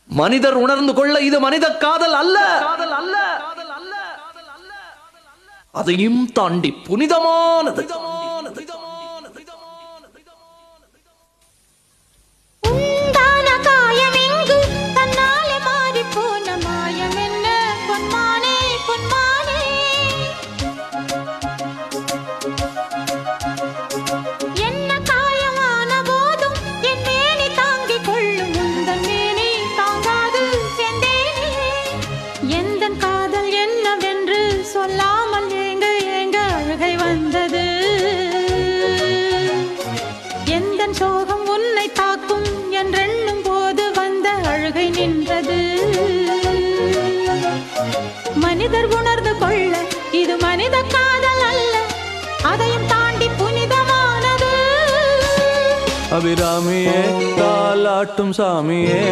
மனிதர் உணர்ந்து கொள்ள இது மனித காதல் அல்ல, அதையும் தாண்டி புனிதமானது. சொல்லாமல் ஏங்க ஏங்க அழுகை வந்தது. எந்தன் சோகம் உன்னை தாக்கும் என்றெண்ணும் போது வந்த அழுகை நின்றது. மனிதர் உணர்ந்து கொள்ள இது மனித காதல் அல்ல, அதையும் தாண்டி புனிதமானது. அபிராமியே தாலாட்டும் சாமியே